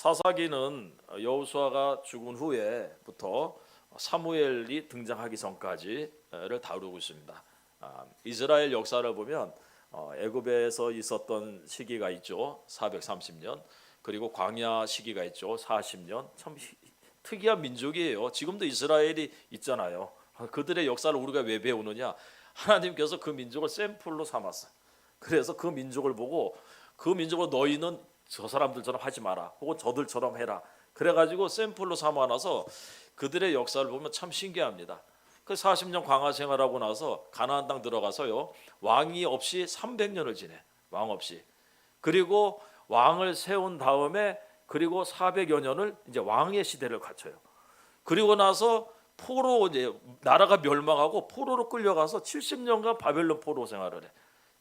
사사기는 여호수아가 죽은 후에부터 사무엘이 등장하기 전까지를 다루고 있습니다. 이스라엘 역사를 보면 애굽에서 있었던 시기가 있죠. 430년. 그리고 광야 시기가 있죠. 40년. 참 특이한 민족이에요. 지금도 이스라엘이 있잖아요. 그들의 역사를 우리가 왜 배우느냐? 하나님께서 그 민족을 샘플로 삼았어요. 그래서 그 민족을 보고 그 민족을 너희는 저 사람들처럼 하지 마라. 혹은 저들처럼 해라. 그래가지고 샘플로 삼아놔서 그들의 역사를 보면 참 신기합니다. 그 40년 광야 생활하고 나서 가나안 땅 들어가서요. 왕이 없이 300년을 지내. 왕 없이. 그리고 왕을 세운 다음에 그리고 400여 년을 이제 왕의 시대를 갖춰요. 그리고 나서 포로 이제 나라가 멸망하고 포로로 끌려가서 70년간 바벨론 포로 생활을 해.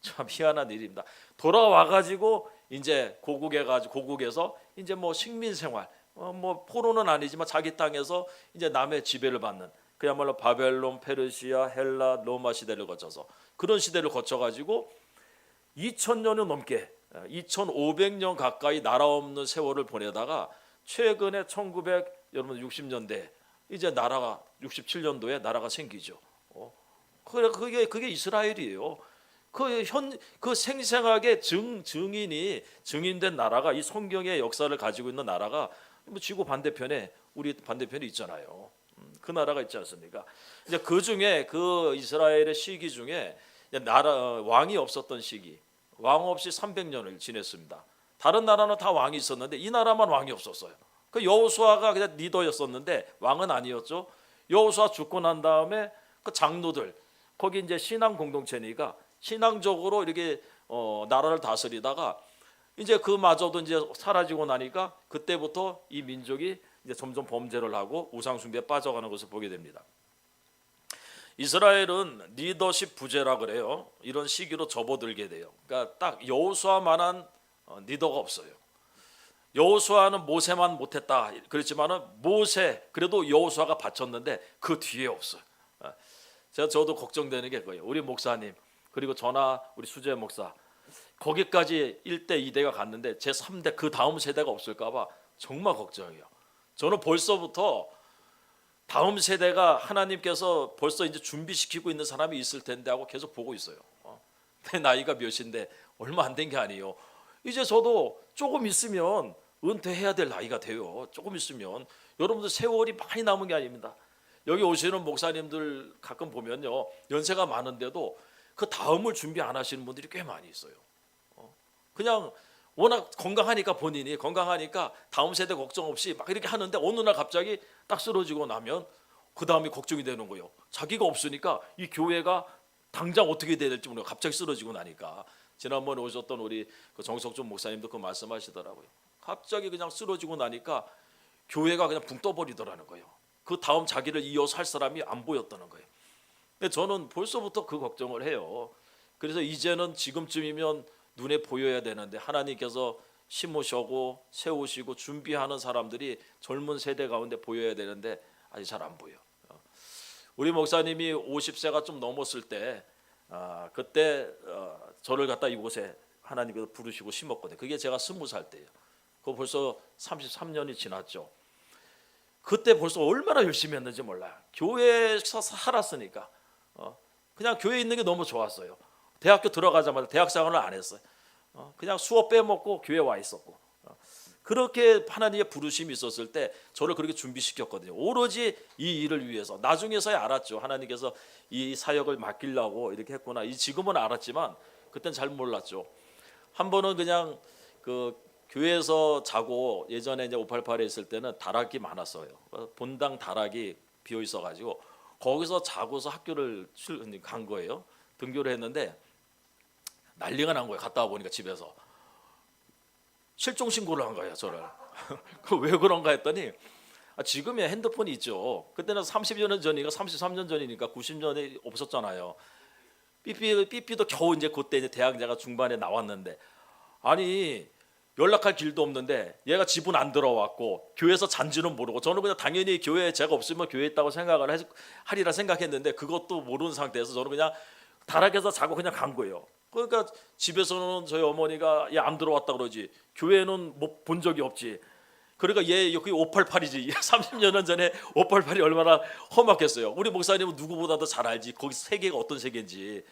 참 희한한 일입니다. 돌아와 가지고 이제 고국에서 이제 뭐 식민 생활, 뭐 포로는 아니지만 자기 땅에서 이제 남의 지배를 받는 그야말로 바벨론, 페르시아, 헬라, 로마 시대를 거쳐서 그런 시대를 거쳐 가지고 2000년이 넘게 2500년 가까이 나라 없는 세월을 보내다가 최근에 1960년대 이제 나라가 67년도에 나라가 생기죠. 그게 이스라엘이에요. 그 생생하게 증인된 나라가 이 성경의 역사를 가지고 있는 나라가 뭐 지구 반대편에 우리 반대편에 있잖아요. 그 나라가 있지 않습니까? 이제 그 중에 그 이스라엘의 시기 중에 왕이 없었던 시기, 왕 없이 300년을 지냈습니다. 다른 나라는 다 왕이 있었는데 이 나라만 왕이 없었어요. 그 여호수아가 그냥 리더였었는데 왕은 아니었죠. 여호수아 죽고 난 다음에 그 장로들 거기 이제 신앙 공동체니까 신앙적으로 이렇게 나라를 다스리다가 이제 그마저도 이제 사라지고 나니까 그때부터 이 민족이 이제 점점 범죄를 하고 우상 숭배에 빠져가는 것을 보게 됩니다. 이스라엘은 리더십 부재라 그래요. 이런 시기로 접어들게 돼요. 그러니까 딱 여호수아만한 리더가 없어요. 여호수아는 모세만 못했다 그랬지만은 모세 그래도 여호수아가 바쳤는데 그 뒤에 없어요. 저도 걱정되는 게 그거예요. 우리 목사님 그리고 저나 우리 수재 목사 거기까지 1대 2대가 갔는데 제 3대 그 다음 세대가 없을까 봐 정말 걱정이에요. 저는 벌써부터 다음 세대가 하나님께서 벌써 이제 준비시키고 있는 사람이 있을 텐데 하고 계속 보고 있어요. 내 나이가 몇인데 얼마 안 된 게 아니에요. 이제 저도 조금 있으면 은퇴해야 될 나이가 돼요. 조금 있으면 여러분들 세월이 많이 남은 게 아닙니다. 여기 오시는 목사님들 가끔 보면요 연세가 많은데도 그 다음을 준비 안 하시는 분들이 꽤 많이 있어요. 그냥 워낙 건강하니까 본인이 건강하니까 다음 세대 걱정 없이 막 이렇게 하는데 어느 날 갑자기 딱 쓰러지고 나면 그 다음이 걱정이 되는 거예요. 자기가 없으니까 이 교회가 당장 어떻게 돼야 될지 모르고 갑자기 쓰러지고 나니까 지난번에 오셨던 우리 그 정석준 목사님도 그 말씀하시더라고요. 갑자기 그냥 쓰러지고 나니까 교회가 그냥 붕 떠버리더라는 거예요. 그 다음 자기를 이어서 할 사람이 안 보였다는 거예요. 근데 저는 벌써부터 그 걱정을 해요. 그래서 이제는 지금쯤이면 눈에 보여야 되는데 하나님께서 심으시고 세우시고 준비하는 사람들이 젊은 세대 가운데 보여야 되는데 아직 잘 안 보여. 우리 목사님이 50세가 좀 넘었을 때 그때 저를 갖다 이곳에 하나님께서 부르시고 심었거든요. 그게 제가 20살 때예요. 그거 벌써 33년이 지났죠. 그때 벌써 얼마나 열심히 했는지 몰라요. 교회에서 살았으니까 그냥 교회에 있는 게 너무 좋았어요. 대학교 들어가자마자 대학생활을 안 했어요. 그냥 수업 빼먹고 교회 와 있었고 그렇게 하나님의 부르심이 있었을 때 저를 그렇게 준비시켰거든요. 오로지 이 일을 위해서. 나중에서야 알았죠. 하나님께서 이 사역을 맡기려고 이렇게 했구나. 지금은 알았지만 그땐 잘 몰랐죠. 한 번은 그냥 그 교회에서 자고 예전에 이제 588에 있을 때는 다락이 많았어요. 본당 다락이 비어 있어가지고 거기서 자고서 학교를 간 거예요. 등교를 했는데 난리가 난 거예요. 갔다 와 보니까 집에서 실종 신고를 한 거예요. 저를. 왜 그런가 했더니 지금의 핸드폰이 있죠. 그때는 30여 년 전이니까 33년 전이니까 90년에 없었잖아요. 삐삐도 겨우 이제 그때 이제 대학자가 중반에 나왔는데 아니 연락할 길도 없는데 얘가 집은 안 들어왔고 교회에서 잔지는 모르고 저는 그냥 당연히 교회에 제가 없으면 교회에 있다고 생각을 하리라 생각했는데 그것도 모르는 상태에서 저는 그냥 다락에서 자고 그냥 간 거예요. 그러니까 집에서는 저희 어머니가 얘 안 들어왔다 그러지 교회는 뭐 본 적이 없지. 그러니까 얘 여기 588이지. 30년 전에 588이 얼마나 험악했어요. 우리 목사님은 누구보다도 잘 알지. 거기 세계가 어떤 세계인지.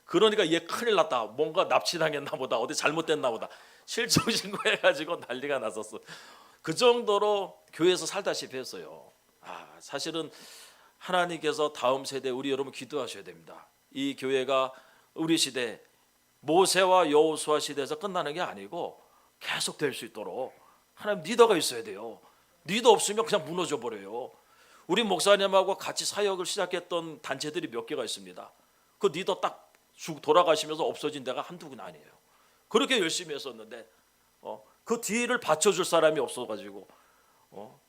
그러니까 얘 큰일 났다. 뭔가 납치당했나 보다. 어디 잘못됐나 보다. 실종 신고해가지고 난리가 났었어. 그 정도로 교회에서 살다시피 했어요. 사실은 하나님께서 다음 세대 우리 여러분 기도하셔야 됩니다. 이 교회가 우리 시대 모세와 여호수아 시대에서 끝나는 게 아니고 계속 될 수 있도록 하나님 리더가 있어야 돼요. 리더 없으면 그냥 무너져 버려요. 우리 목사님하고 같이 사역을 시작했던 단체들이 몇 개가 있습니다. 그 리더 딱 돌아가시면서 없어진 데가 한두 군 아니에요. 그렇게 열심히 했었는데 그 뒤를 받쳐줄 사람이 없어가지고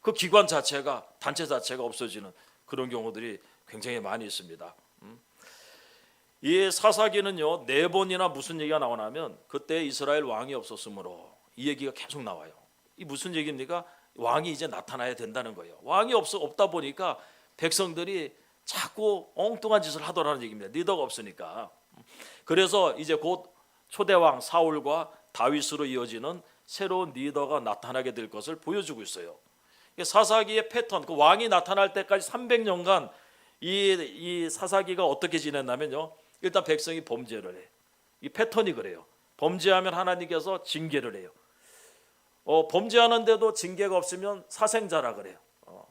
그 기관 자체가 단체 자체가 없어지는 그런 경우들이 굉장히 많이 있습니다. 이 사사기는요 4번이나 무슨 얘기가 나오냐면 그때 이스라엘 왕이 없었으므로 이 얘기가 계속 나와요. 이 무슨 얘기입니까? 왕이 이제 나타나야 된다는 거예요. 왕이 없다 보니까 백성들이 자꾸 엉뚱한 짓을 하더라는 얘기입니다. 리더가 없으니까. 그래서 이제 곧 초대왕 사울과 다윗으로 이어지는 새로운 리더가 나타나게 될 것을 보여주고 있어요. 사사기의 패턴, 그 왕이 나타날 때까지 300년간 이 사사기가 어떻게 지냈냐면요. 일단 백성이 범죄를 해. 이 패턴이 그래요. 범죄하면 하나님께서 징계를 해요. 범죄하는데도 징계가 없으면 사생자라 그래요.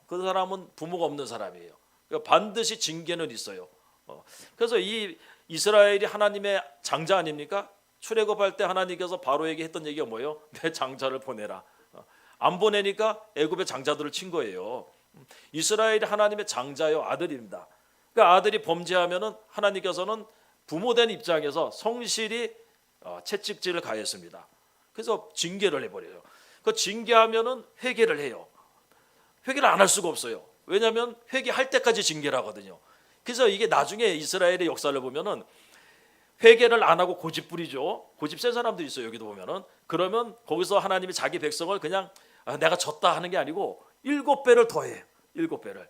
그 사람은 부모가 없는 사람이에요. 그러니까 반드시 징계는 있어요. 그래서 이 이스라엘이 하나님의 장자 아닙니까? 출애굽할 때 하나님께서 바로에게 했던 얘기가 뭐예요? 내 장자를 보내라. 안 보내니까 애굽의 장자들을 친 거예요. 이스라엘이 하나님의 장자요 아들입니다. 그러니까 아들이 범죄하면은 하나님께서는 부모된 입장에서 성실히 채찍질을 가했습니다. 그래서 징계를 해버려요. 그 징계하면은 회개를 해요. 회개를 안 할 수가 없어요. 왜냐하면 회개할 때까지 징계를 하거든요. 그래서 이게 나중에 이스라엘의 역사를 보면은 회개를 안 하고 고집 부리죠. 고집 센 사람들이 있어요. 여기도 보면은 그러면 거기서 하나님이 자기 백성을 그냥 내가 졌다 하는 게 아니고 7배를 더해. 7배를.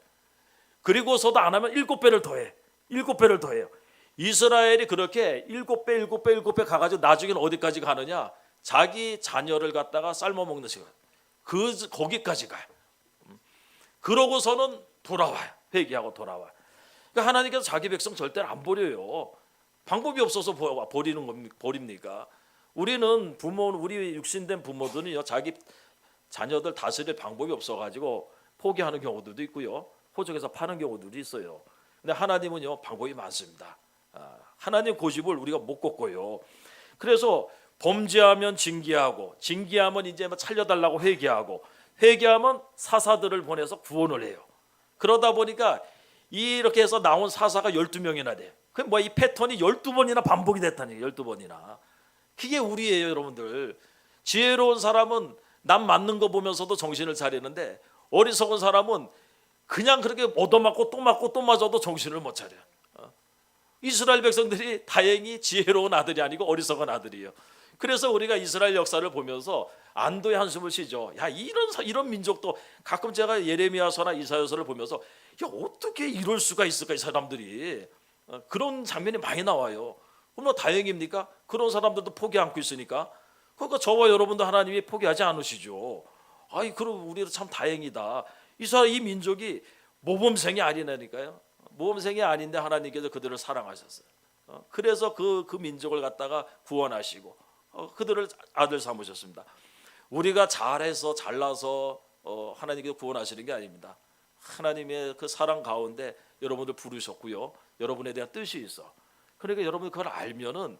그리고서도 안 하면 7배를 더해. 7배를 더해요. 이스라엘이 그렇게 7배 가가지고 나중에는 어디까지 가느냐? 자기 자녀를 갖다가 삶아 먹는 시간. 거기까지 가요. 그러고서는 돌아와요. 회개하고 돌아와요. 그러니까 하나님께서 자기 백성 절대로 안 버려요. 방법이 없어서 버립니까? 우리는 우리 육신된 부모들은요 자기 자녀들 다스릴 방법이 없어가지고 포기하는 경우들도 있고요, 호적에서 파는 경우들도 있어요. 근데 하나님은요 방법이 많습니다. 하나님 고집을 우리가 못 꺾고요. 그래서 범죄하면 징계하고, 징계하면 이제 살려달라고 회개하고, 회개하면 사사들을 보내서 구원을 해요. 그러다 보니까 이렇게 해서 나온 사사가 12명이나 돼요. 그 이 패턴이 12번이나 반복이 됐다니, 12번이나. 그게 우리예요, 여러분들. 지혜로운 사람은 남 맞는 거 보면서도 정신을 차리는데, 어리석은 사람은 그냥 그렇게 얻어맞고 또 맞고 또 맞아도 정신을 못 차려요. 이스라엘 백성들이 다행히 지혜로운 아들이 아니고 어리석은 아들이에요. 그래서 우리가 이스라엘 역사를 보면서 안도의 한숨을 쉬죠. 야, 이런 민족도, 가끔 제가 예레미야서나 이사야서를 보면서 야, 어떻게 이럴 수가 있을까, 이 사람들이. 그런 장면이 많이 나와요. 그럼 다행입니까? 그런 사람들도 포기 않고 있으니까. 그러니까 저와 여러분도 하나님이 포기하지 않으시죠. 그럼 우리도 참 다행이다. 이 민족이 모범생이 아니라니까요. 모범생이 아닌데 하나님께서 그들을 사랑하셨어요. 그래서 그 민족을 갖다가 구원하시고 그들을 아들 삼으셨습니다. 우리가 잘해서 잘나서 하나님께서 구원하시는 게 아닙니다. 하나님의 그 사랑 가운데 여러분들 부르셨고요, 여러분에 대한 뜻이 있어. 그러니까 여러분이 그걸 알면은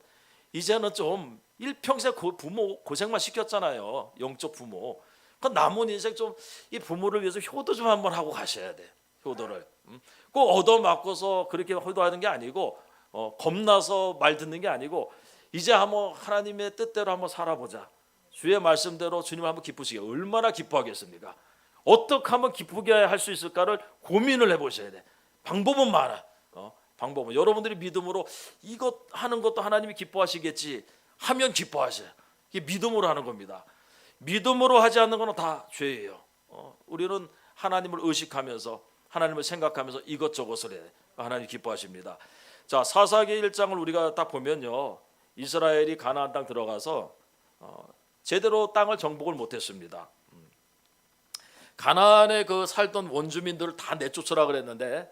이제는 좀 일평생 부모 고생만 시켰잖아요. 영적 부모. 그 남은 인생 좀 이 부모를 위해서 효도 좀 한번 하고 가셔야 돼. 효도를. 꼭 얻어맞고서 그렇게 효도하는 게 아니고, 겁나서 말 듣는 게 아니고, 이제 한번 하나님의 뜻대로 한번 살아보자. 주의 말씀대로 주님을 한번 기쁘시게. 얼마나 기뻐하겠습니까? 어떻게 하면 기쁘게 할 수 있을까를 고민을 해보셔야 돼. 방법은 많아. 방법은 여러분들이 믿음으로 이것 하는 것도 하나님이 기뻐하시겠지 하면 기뻐하셔요. 이게 믿음으로 하는 겁니다. 믿음으로 하지 않는 것은 다 죄예요. 우리는 하나님을 의식하면서, 하나님을 생각하면서 이것저것을 해. 하나님 기뻐하십니다. 자, 사사기 1장을 우리가 딱 보면요, 이스라엘이 가나안 땅 들어가서 제대로 땅을 정복을 못했습니다. 가나안에 그 살던 원주민들을 다 내쫓으라 그랬는데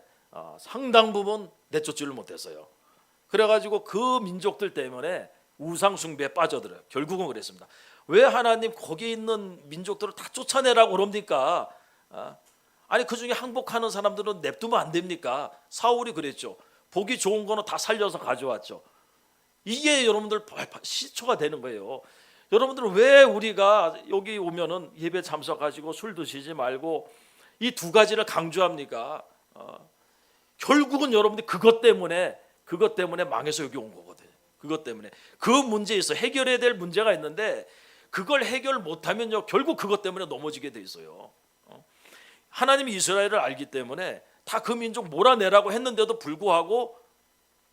상당 부분 내쫓지를 못했어요. 그래가지고 그 민족들 때문에 우상 숭배에 빠져들어요. 결국은 그랬습니다. 왜 하나님 거기 있는 민족들을 다 쫓아내라고 그럽니까? 아니 그 중에 항복하는 사람들은 냅두면 안 됩니까? 사울이 그랬죠. 보기 좋은 거는 다 살려서 가져왔죠. 이게 여러분들 시초가 되는 거예요. 여러분들은 왜 우리가 여기 오면은 예배 참석하시고 술 드시지 말고 이 두 가지를 강조합니까? 결국은 여러분들 그것 때문에 망해서 여기 온 거거든요. 그것 때문에 그 문제에 있어 해결해야 될 문제가 있는데 그걸 해결 못하면요 결국 그것 때문에 넘어지게 돼 있어요. 하나님이 이스라엘을 알기 때문에 다 그 민족 몰아내라고 했는데도 불구하고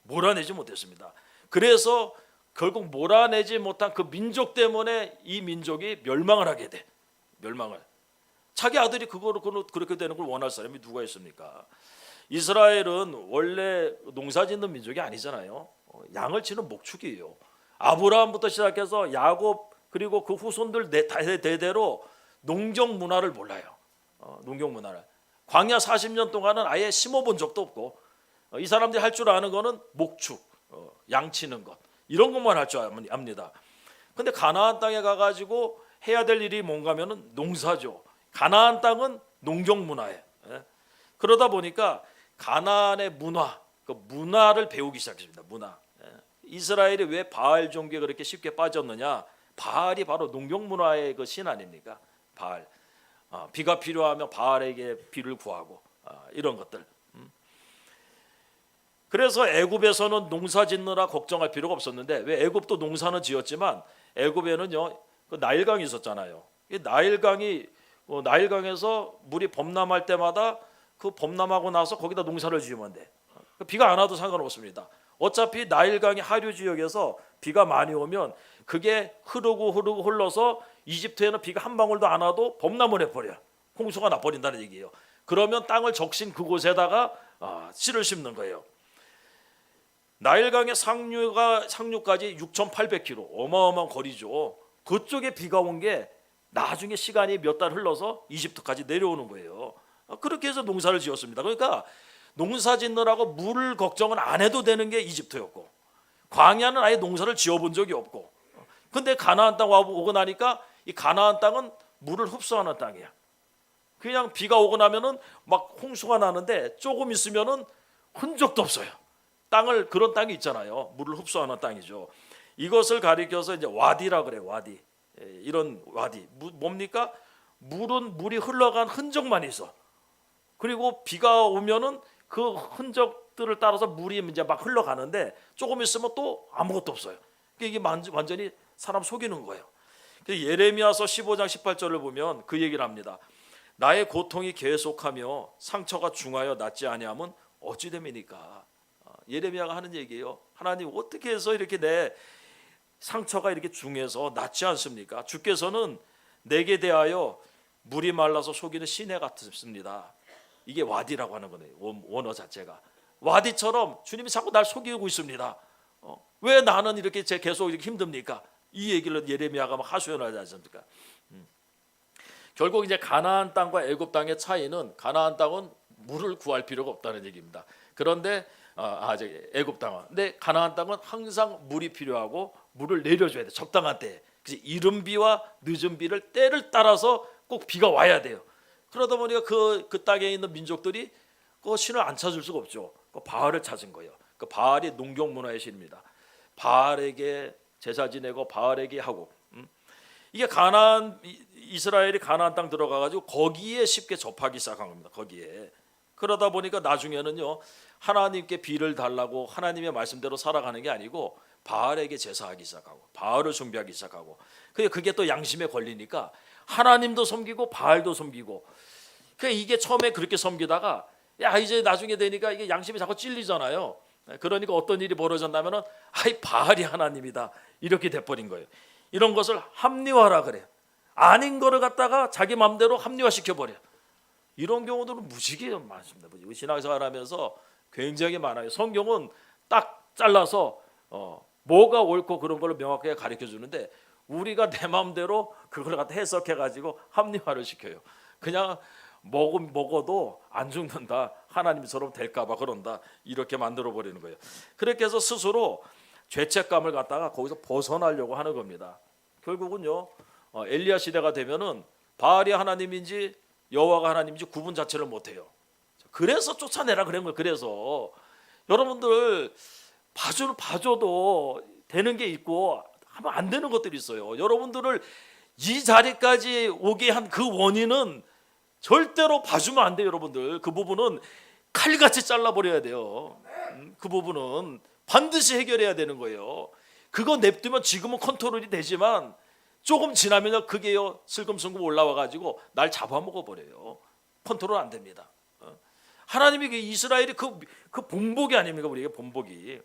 몰아내지 못했습니다. 그래서 결국 몰아내지 못한 그 민족 때문에 이 민족이 멸망을 하게 돼. 멸망을. 자기 아들이 그거로 그렇게 되는 걸 원할 사람이 누가 있습니까? 이스라엘은 원래 농사짓는 민족이 아니잖아요. 양을 치는 목축이에요. 아브라함부터 시작해서 야곱 그리고 그 후손들 대대로 농경 문화를 몰라요. 농경 문화를. 광야 40년 동안은 아예 심어본 적도 없고 이 사람들이 할 줄 아는 거는 목축, 양 치는 것 이런 것만 할 줄 압니다. 근데 가나안 땅에 가가지고 해야 될 일이 뭔가면은 농사죠. 가나안 땅은 농경 문화예요. 그러다 보니까 가나안의 문화, 그 문화를 배우기 시작했습니다. 문화. 이스라엘이 왜 바알 종교에 그렇게 쉽게 빠졌느냐? 바알이 바로 농경 문화의 그 신 아닙니까? 바알. 비가 필요하면 바알에게 비를 구하고 이런 것들. 그래서 애굽에서는 농사 짓느라 걱정할 필요가 없었는데 왜 애굽도 농사는 지었지만 애굽에는요 그 나일강이 있었잖아요. 이 나일강에서 물이 범람할 때마다 그 범람하고 나서 거기다 농사를 지으면 돼. 비가 안 와도 상관없습니다. 어차피 나일강이 하류 지역에서 비가 많이 오면 그게 흐르고 흘러서 이집트에는 비가 한 방울도 안 와도 범람을 해버려. 홍수가 나버린다는 얘기예요. 그러면 땅을 적신 그곳에다가 씨를 심는 거예요. 나일강의 상류까지 6,800km 어마어마한 거리죠. 그쪽에 비가 온 게 나중에 시간이 몇 달 흘러서 이집트까지 내려오는 거예요. 그렇게 해서 농사를 지었습니다. 그러니까 농사 짓느라고 물 걱정은 안 해도 되는 게 이집트였고 광야는 아예 농사를 지어본 적이 없고 근데 가나안 땅 오고 나니까 이 가나안 땅은 물을 흡수하는 땅이야. 그냥 비가 오고 나면은 막 홍수가 나는데 조금 있으면은 흔적도 없어요. 그런 땅이 있잖아요. 물을 흡수하는 땅이죠. 이것을 가리켜서 이제 와디라 그래요. 와디. 이런 와디. 뭡니까? 물이 흘러간 흔적만 있어. 그리고 비가 오면은 그 흔적들을 따라서 물이 이제 막 흘러가는데 조금 있으면 또 아무것도 없어요. 이게 완전히 사람 속이는 거예요. 예레미야서 15장 18절을 보면 그 얘기를 합니다. 나의 고통이 계속하며 상처가 중하여 낫지 아니하면 어찌 됨이니까. 예레미야가 하는 얘기예요. 하나님 어떻게 해서 이렇게 내 상처가 이렇게 중해서 낫지 않습니까? 주께서는 내게 대하여 물이 말라서 속이는 시내 같습니다. 이게 와디라고 하는 거네요. 원어 자체가 와디처럼 주님이 자꾸 날 속이고 있습니다. 왜 나는 이렇게 계속 이렇게 힘듭니까? 이 얘기를 예레미야가 막 하소연하지 않습니까? 결국 이제 가나안 땅과 애굽 땅의 차이는 가나안 땅은 물을 구할 필요가 없다는 얘기입니다. 그런데 애굽 땅은 근데 가나안 땅은 항상 물이 필요하고 물을 내려줘야 돼. 적당한 때에. 그래서 이른 비와 늦은 비를 때를 따라서 꼭 비가 와야 돼요. 그러다 보니까 그 땅에 있는 민족들이 그 신을 안 찾을 수가 없죠. 그 바알을 찾은 거예요. 그 바알이 농경 문화의 신입니다. 바알에게 제사 지내고 바알에게 하고 이게 이스라엘이 가나안 땅 들어가가지고 거기에 쉽게 접하기 시작한 겁니다. 거기에 그러다 보니까 나중에는요 하나님께 비를 달라고 하나님의 말씀대로 살아가는 게 아니고 바알에게 제사하기 시작하고 바알을 숭배하기 시작하고 그게 또 양심에 걸리니까 하나님도 섬기고 바알도 섬기고 이게 처음에 그렇게 섬기다가 이제 나중에 되니까 이게 양심이 자꾸 찔리잖아요. 그러니까 어떤 일이 벌어졌냐면은 바알이 하나님이다 이렇게 돼버린 거예요. 이런 것을 합리화라 그래요. 아닌 거를 갖다가 자기 마음대로 합리화시켜 버려. 이런 경우들은 무지개 많습니다. 신앙생활하면서 굉장히 많아요. 성경은 딱 잘라서 뭐가 옳고 그런 걸 명확하게 가르쳐 주는데 우리가 내 마음대로 그걸 갖다 해석해 가지고 합리화를 시켜요. 그냥 먹어도 안 죽는다. 하나님처럼 될까봐 그런다. 이렇게 만들어 버리는 거예요. 그렇게 해서 스스로 죄책감을 갖다가 거기서 벗어나려고 하는 겁니다. 결국은요, 엘리야 시대가 되면은 바알이 하나님인지 여호와가 하나님인지 구분 자체를 못해요. 그래서 쫓아내라 그런 거예요. 그래서 여러분들 봐줘도 되는 게 있고 하면 안 되는 것들이 있어요. 여러분들을 이 자리까지 오게 한 그 원인은 절대로 봐주면 안 돼요. 여러분들 그 부분은 칼같이 잘라버려야 돼요. 그 부분은 반드시 해결해야 되는 거예요. 그거 냅두면 지금은 컨트롤이 되지만 조금 지나면 그게요 슬금슬금 올라와가지고 날 잡아먹어 버려요. 컨트롤 안 됩니다. 하나님이 이스라엘이 그 본복이 아닙니까? 우리에게 본복이.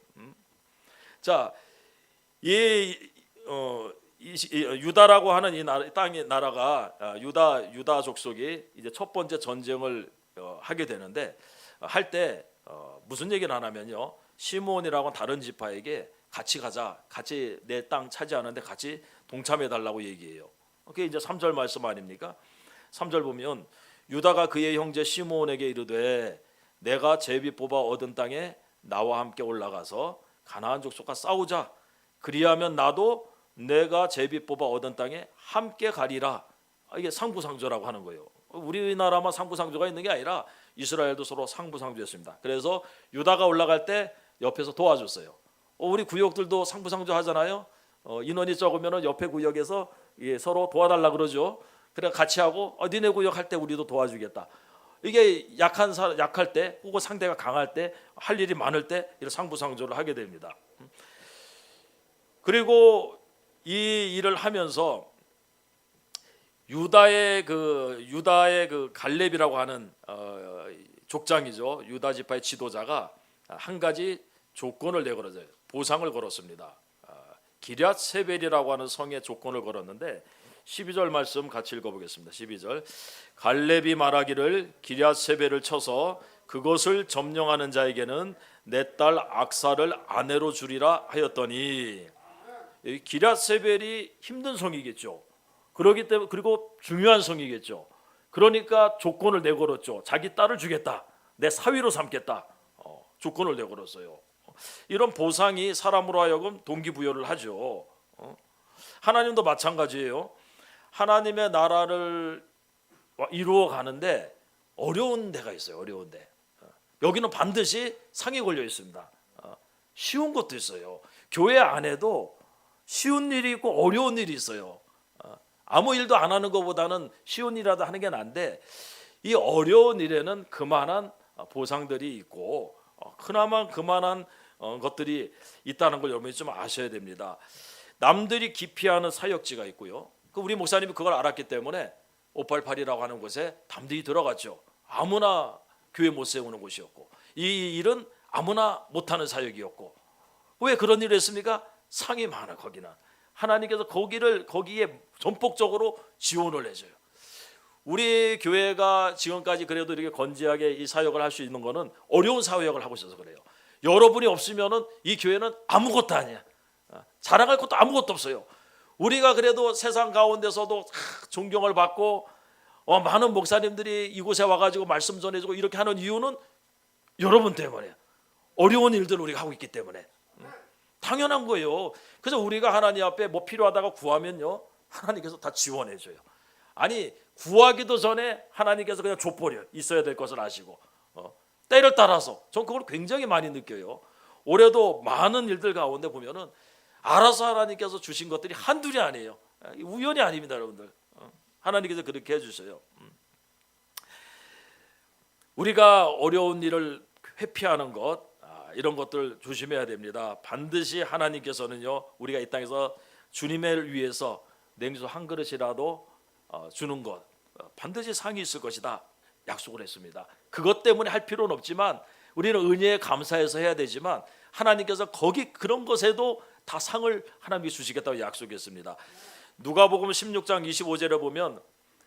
자, 유다라고 하는 이 땅의 나라가 유다 족속이 이제 첫 번째 전쟁을 하게 되는데 할 때 무슨 얘기를 하냐면요, 시므온이라고 다른 지파에게 같이 가자, 같이 내 땅 차지하는데 같이 동참해 달라고 얘기해요. 그게 이제 3절 말씀 아닙니까? 3절 보면 유다가 그의 형제 시므온에게 이르되 내가 제비 뽑아 얻은 땅에 나와 함께 올라가서 가나안 족속과 싸우자. 그리하면 나도 내가 제비 뽑아 얻은 땅에 함께 가리라. 이게 상부상조라고 하는 거예요. 우리나라만 상부상조가 있는 게 아니라 이스라엘도 서로 상부상조였습니다. 그래서 유다가 올라갈 때 옆에서 도와줬어요. 우리 구역들도 상부상조 하잖아요. 인원이 적으면 옆에 구역에서 서로 도와달라 그러죠. 그래 같이 하고 니네 구역 할 때 우리도 도와주겠다. 이게 약할 때 혹은 상대가 강할 때 할 일이 많을 때 이런 상부상조를 하게 됩니다. 그리고 이 일을 하면서 유다의 그 갈렙이라고 하는 족장이죠. 유다 지파의 지도자가 한 가지 조건을 내걸어요. 보상을 걸었습니다. 기럇 세벨이라고 하는 성의 조건을 걸었는데 12절 말씀 같이 읽어보겠습니다. 12절 갈렙이 말하기를 기럇 세벨을 쳐서 그것을 점령하는 자에게는 내 딸 악사를 아내로 주리라 하였더니, 기럇 세벨이 힘든 성이겠죠. 그러기 때문에 그리고 중요한 성이겠죠. 그러니까 조건을 내걸었죠. 자기 딸을 주겠다. 내 사위로 삼겠다. 조건을 내걸었어요. 이런 보상이 사람으로 하여금 동기부여를 하죠. 하나님도 마찬가지예요. 하나님의 나라를 이루어 가는데 어려운 데가 있어요. 어려운 데. 여기는 반드시 상이 걸려 있습니다. 쉬운 것도 있어요. 교회 안에도 쉬운 일이 있고 어려운 일이 있어요. 아무 일도 안 하는 것보다는 쉬운 일이라도 하는 게 나은데 이 어려운 일에는 그만한 보상들이 있고 그나마 그만한 것들이 있다는 걸 여러분이 좀 아셔야 됩니다. 남들이 기피하는 사역지가 있고요. 우리 목사님이 그걸 알았기 때문에 588이라고 하는 곳에 담대히 들어갔죠. 아무나 교회 못 세우는 곳이었고 이 일은 아무나 못하는 사역이었고, 왜 그런 일을 했습니까? 상이 많아. 거기는 하나님께서 거기에 전폭적으로 지원을 해줘요. 우리 교회가 지금까지 그래도 이렇게 건재하게 이 사역을 할 수 있는 거는 어려운 사역을 하고 있어서 그래요. 여러분이 없으면은 이 교회는 아무것도 아니야. 자랑할 것도 아무것도 없어요. 우리가 그래도 세상 가운데서도 존경을 받고 많은 목사님들이 이곳에 와가지고 말씀 전해주고 이렇게 하는 이유는 여러분 때문에, 어려운 일들을 우리가 하고 있기 때문에 당연한 거예요. 그래서 우리가 하나님 앞에 뭐 필요하다고 구하면요, 하나님께서 다 지원해줘요. 아니 구하기도 전에 하나님께서 그냥 줘버려. 있어야 될 것을 아시고 때를 따라서 전 그걸 굉장히 많이 느껴요. 올해도 많은 일들 가운데 보면은 알아서 하나님께서 주신 것들이 한둘이 아니에요. 우연이 아닙니다, 여러분들. 하나님께서 그렇게 해주셔요. 우리가 어려운 일을 회피하는 것, 이런 것들 조심해야 됩니다. 반드시 하나님께서는요, 우리가 이 땅에서 주님을 위해서 냉수 한 그릇이라도 주는 것, 반드시 상이 있을 것이다 약속을 했습니다. 그것 때문에 할 필요는 없지만 우리는 은혜에 감사해서 해야 되지만 하나님께서 그런 것에도 다 상을 하나님이 주시겠다고 약속했습니다. 누가복음 16장 25절에 보면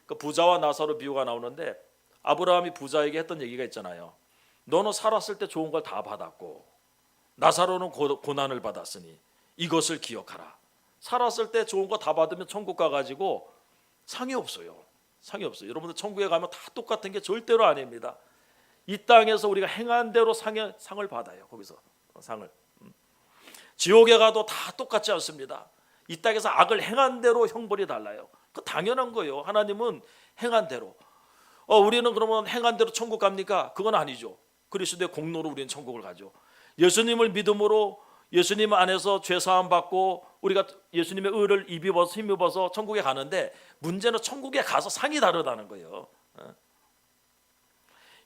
그 부자와 나사로 비유가 나오는데, 아브라함이 부자에게 했던 얘기가 있잖아요. 너는 살았을 때 좋은 걸 다 받았고 나사로는 고난을 받았으니 이것을 기억하라. 살았을 때 좋은 거 다 받으면 천국 가가지고 상이 없어요. 상이 없어요. 여러분들 천국에 가면 다 똑같은 게 절대로 아닙니다. 이 땅에서 우리가 행한 대로 상을 받아요. 거기서 상을. 지옥에 가도 다 똑같지 않습니다. 이 땅에서 악을 행한 대로 형벌이 달라요. 그 당연한 거예요. 하나님은 행한 대로. 우리는 그러면 행한 대로 천국 갑니까? 그건 아니죠. 그리스도의 공로로 우리는 천국을 가죠. 예수님을 믿음으로 예수님 안에서 죄 사함 받고 우리가 예수님의 의를 힘입어서 천국에 가는데, 문제는 천국에 가서 상이 다르다는 거예요.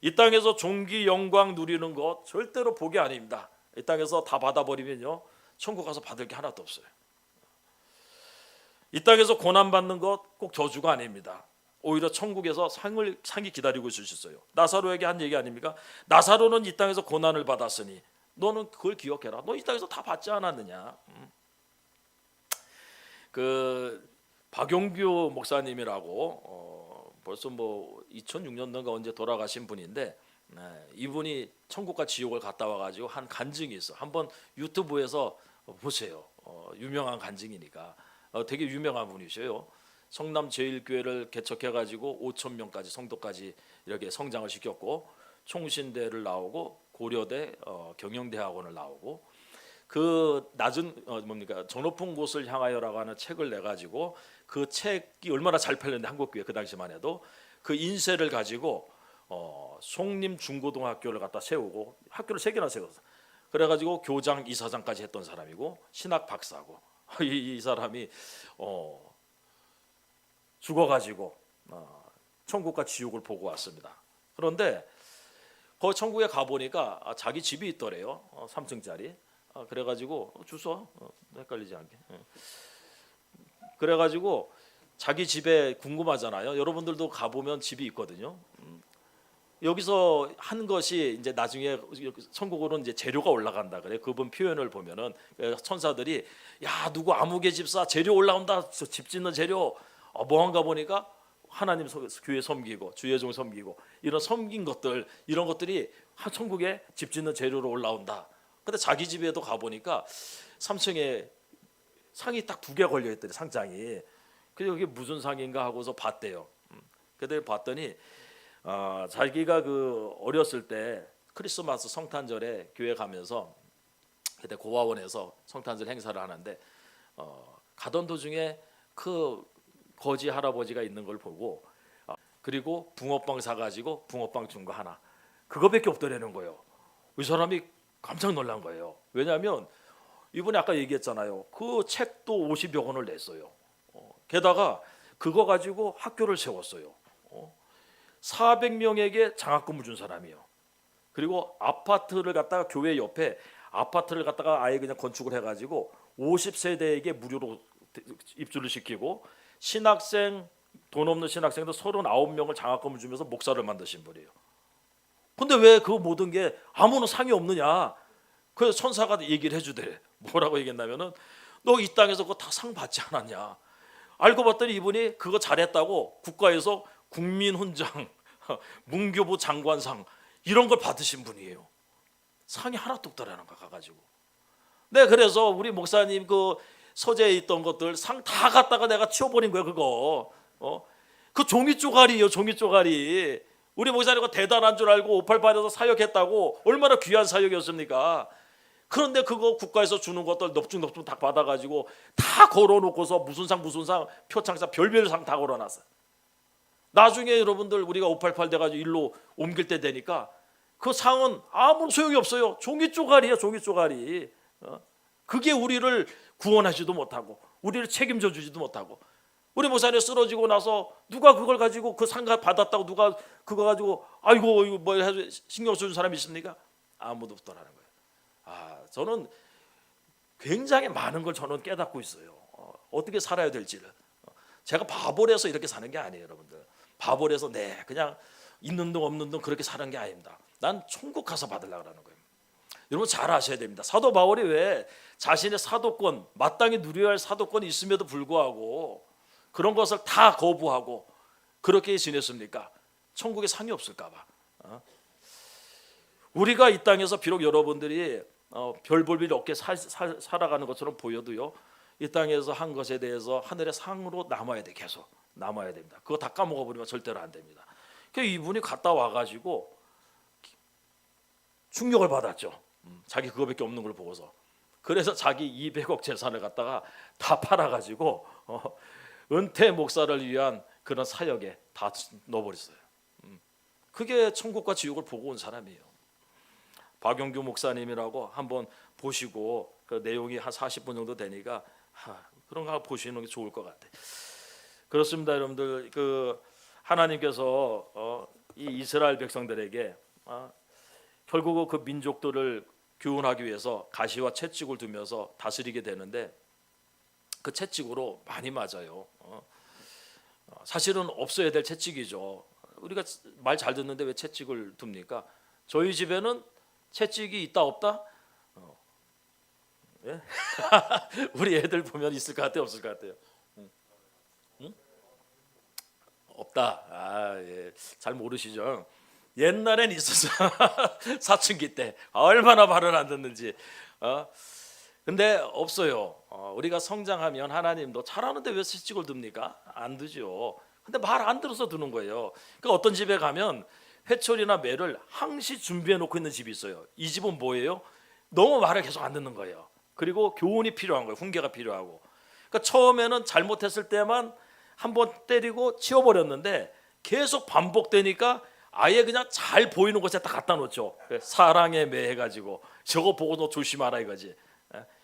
이 땅에서 존귀 영광 누리는 것 절대로 복이 아닙니다. 이 땅에서 다 받아버리면요, 천국 가서 받을 게 하나도 없어요. 이 땅에서 고난 받는 것 꼭 저주가 아닙니다. 오히려 천국에서 상이 기다리고 있을 수 있어요. 나사로에게 한 얘기 아닙니까? 나사로는 이 땅에서 고난을 받았으니 너는 그걸 기억해라. 너 이 땅에서 다 받지 않았느냐? 그 박용규 목사님이라고 벌써 뭐 2006년도인가 언제 돌아가신 분인데, 이분이 천국과 지옥을 갔다 와가지고 한 간증이 있어. 한번 유튜브에서 보세요. 유명한 간증이니까. 되게 유명한 분이셔요. 성남 제일교회를 개척해가지고 5,000명까지 성도까지 이렇게 성장을 시켰고, 총신대를 나오고 고려대 경영대학원을 나오고, 그 낮은 저 높은 곳을 향하여라고 하는 책을 내 가지고, 그 책이 얼마나 잘 팔렸는데 한국교회 그 당시만 해도 그 인쇄를 가지고 송림 중고등학교를 갖다 세우고, 학교를 3개나 세웠어. 그래가지고 교장 이사장까지 했던 사람이고 신학 박사고, 이 사람이 죽어가지고 천국과 지옥을 보고 왔습니다. 그런데 그 천국에 가보니까 자기 집이 있더래요. 3층짜리. 그래가지고 주소 헷갈리지 않게. 그래가지고 자기 집에 궁금하잖아요. 여러분들도 가보면 집이 있거든요. 여기서 한 것이 이제 나중에 천국으로는 이제 재료가 올라간다 그래. 그분 표현을 보면은 천사들이 야 누구 아무개 집사 재료 올라온다. 집 짓는 재료. 뭐한가 보니까 하나님 교회 섬기고 주의 종 섬기고 이런 섬긴 것들, 이런 것들이 천국에 집 짓는 재료로 올라온다. 근데 자기 집에도 가보니까 3층에 상이 딱 2개 걸려 있더니 상장이. 그래서 이게 무슨 상인가 하고서 봤대요. 그때 봤더니 자기가 그 어렸을 때 크리스마스 성탄절에 교회 가면서 그때 고아원에서 성탄절 행사를 하는데 가던 도중에 그 거지 할아버지가 있는 걸 보고 그리고 붕어빵 사가지고 붕어빵 준 거 하나, 그거밖에 없더라는 거예요. 이 사람이 깜짝 놀란 거예요. 왜냐하면 이분이 아까 얘기했잖아요. 그 책도 50여 권을 냈어요. 게다가 그거 가지고 학교를 세웠어요. 400명에게 장학금을 준 사람이에요. 그리고 아파트를 갖다가 교회 옆에 아파트를 갖다가 아예 그냥 건축을 해가지고 50세대에게 무료로 입주를 시키고, 신학생 돈 없는 신학생도 39명을 장학금을 주면서 목사를 만드신 분이에요. 근데 왜 그 모든 게 아무런 상이 없느냐? 그래서 천사가 얘기를 해주대. 뭐라고 얘기했냐면은 너 이 땅에서 그거 다 상 받지 않았냐? 알고 봤더니 이분이 그거 잘했다고 국가에서 국민훈장, 문교부 장관상 이런 걸 받으신 분이에요. 상이 하나도 없더라는 거 가가지고. 네, 그래서 우리 목사님 그 서재에 있던 것들 상 다 갖다가 내가 치워버린 거예요. 그거 그 종이 쪼가리예요. 종이 쪼가리. 우리 목사님과 대단한 줄 알고 588에서 사역했다고 얼마나 귀한 사역이었습니까? 그런데 그거 국가에서 주는 것들 넙죽넙죽 다 받아가지고 다 걸어놓고서 무슨 상 표창상 별별 상 다 걸어놨어요. 나중에 여러분들 우리가 588 돼가지고 일로 옮길 때 되니까 그 상은 아무 소용이 없어요. 종이 쪼가리야, 종이 쪼가리. 그게 우리를 구원하지도 못하고 우리를 책임져 주지도 못하고, 우리 목사님 쓰러지고 나서 누가 그걸 가지고 그 상 받았다고 누가 그거 가지고 아이고 이거 뭐 해서 신경 써준 사람이 있습니까? 아무도 없더라는 거예요. 저는 굉장히 많은 걸 저는 깨닫고 있어요. 어떻게 살아야 될지를. 제가 바보라서 이렇게 사는 게 아니에요, 여러분들. 바보라서 그냥 있는 동 없는 동 그렇게 사는 게 아닙니다. 난 천국 가서 받으려고 하는 거예요. 여러분 잘 아셔야 됩니다. 사도 바울이 왜 자신의 사도권, 마땅히 누려야 할 사도권이 있음에도 불구하고 그런 것을 다 거부하고 그렇게 지냈습니까? 천국에 상이 없을까 봐. 우리가 이 땅에서 비록 여러분들이 별 볼 일 없게 살아가는 것처럼 보여도요, 이 땅에서 한 것에 대해서 하늘의 상으로 남아야 돼. 계속 남아야 됩니다. 그거 다 까먹어 버리면 절대로 안 됩니다. 그 이분이 갔다 와가지고 충격을 받았죠. 자기 그거밖에 없는 걸 보고서. 그래서 자기 200억 재산을 갖다가 다 팔아가지고 은퇴 목사를 위한 그런 사역에 다 넣어버렸어요. 그게 천국과 지옥을 보고 온 사람이에요. 박용규 목사님이라고 한번 보시고 그 내용이 한 40분 정도 되니까 그런 거 보시는 게 좋을 것 같아요. 그렇습니다, 여러분들. 그 하나님께서 이 이스라엘 백성들에게 결국 그 민족들을 교훈하기 위해서 가시와 채찍을 두면서 다스리게 되는데 그 채찍으로 많이 맞아요. 사실은 없어야 될 채찍이죠. 우리가 말 잘 듣는데 왜 채찍을 둡니까? 저희 집에는 채찍이 있다 없다? 예? 우리 애들 보면 있을 것 같아요, 없을 것 같아요? 응? 없다. 예. 잘 모르시죠? 옛날엔 있었어. 사춘기 때 얼마나 말을 안 듣는지. 근데 없어요. 우리가 성장하면 하나님도 잘하는데 왜 채찍을 둡니까? 안 두죠. 근데 말 안 들어서 두는 거예요. 그러니까 어떤 집에 가면 회초리나 매를 항시 준비해 놓고 있는 집이 있어요. 이 집은 뭐예요? 너무 말을 계속 안 듣는 거예요. 그리고 교훈이 필요한 거예요. 훈계가 필요하고. 그러니까 처음에는 잘못했을 때만 한번 때리고 치워버렸는데 계속 반복되니까 아예 그냥 잘 보이는 곳에 다 갖다 놓죠. 사랑에 매해가지고 저거 보고 너 조심하라 이거지.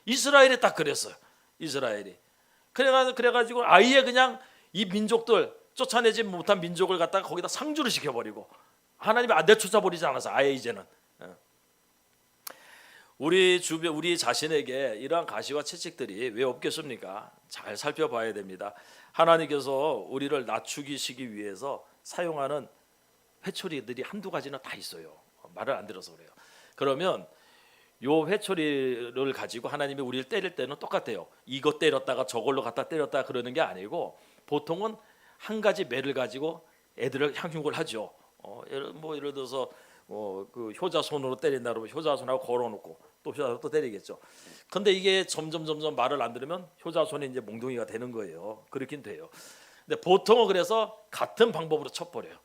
이스라엘이 딱 그랬어요. 이스라엘이 그래가지고 아예 그냥 이 민족들 쫓아내지 못한 민족을 갖다가 거기다 상주를 시켜버리고 하나님이 내쫓아버리지 않아서 아예 이제는 우리 주변 우리 자신에게 이러한 가시와 채찍들이 왜 없겠습니까? 잘 살펴봐야 됩니다. 하나님께서 우리를 낮추기시기 위해서 사용하는 회초리들이 한두 가지는 다 있어요. 말을 안 들어서 그래요. 그러면 요 회초리를 가지고 하나님이 우리를 때릴 때는 똑같아요. 이거 때렸다가 저걸로 갖다 때렸다 그러는 게 아니고 보통은 한 가지 매를 가지고 애들을 향육을 하죠. 예를 들어서 그 효자손으로 때린다 그러면 효자손하고 걸어놓고 또 효자손 또 때리겠죠. 근데 이게 점점 말을 안 들으면 효자손이 이제 몽둥이가 되는 거예요. 그렇긴 돼요. 근데 보통은 그래서 같은 방법으로 쳐버려요.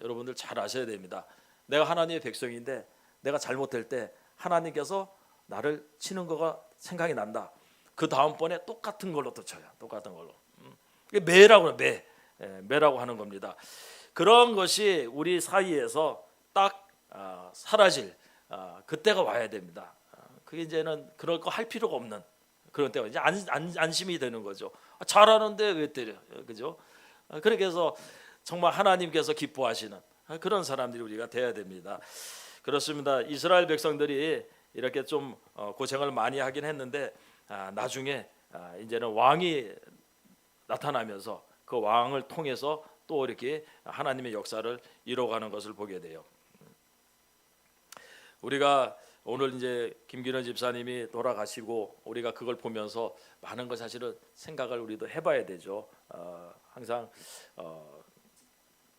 여러분들 잘 아셔야 됩니다. 내가 하나님의 백성인데 내가 잘못될 때 하나님께서 나를 치는 거가 생각이 난다. 그 다음번에 똑같은 걸로 또 쳐요. 똑같은 걸로. 이게 매라고 해요. 매라고 하는 겁니다. 그런 것이 우리 사이에서 딱 사라질 그때가 와야 됩니다. 그게 이제는 그럴 거 할 필요가 없는 그런 때가 이제 안심이 되는 거죠. 잘하는데 왜 때려? 그죠? 그렇게 해서 정말 하나님께서 기뻐하시는 그런 사람들이 우리가 돼야 됩니다. 그렇습니다. 이스라엘 백성들이 이렇게 좀 고생을 많이 하긴 했는데 나중에 이제는 왕이 나타나면서 그 왕을 통해서 또 이렇게 하나님의 역사를 이뤄가는 것을 보게 돼요. 우리가 오늘 이제 김기련 집사님이 돌아가시고 우리가 그걸 보면서 많은 걸 사실은 생각을 우리도 해봐야 되죠. 항상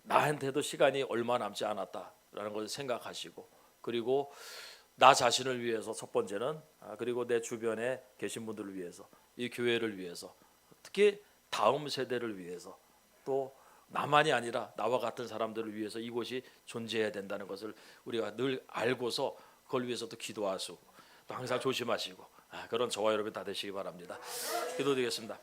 나한테도 시간이 얼마 남지 않았다라는 것을 생각하시고 그리고 나 자신을 위해서 첫 번째는 그리고 내 주변에 계신 분들을 위해서 이 교회를 위해서 특히 다음 세대를 위해서 또 나만이 아니라 나와 같은 사람들을 위해서 이곳이 존재해야 된다는 것을 우리가 늘 알고서 그걸 위해서도 기도하시고 또 항상 조심하시고 그런 저와 여러분 다 되시기 바랍니다. 기도드리겠습니다.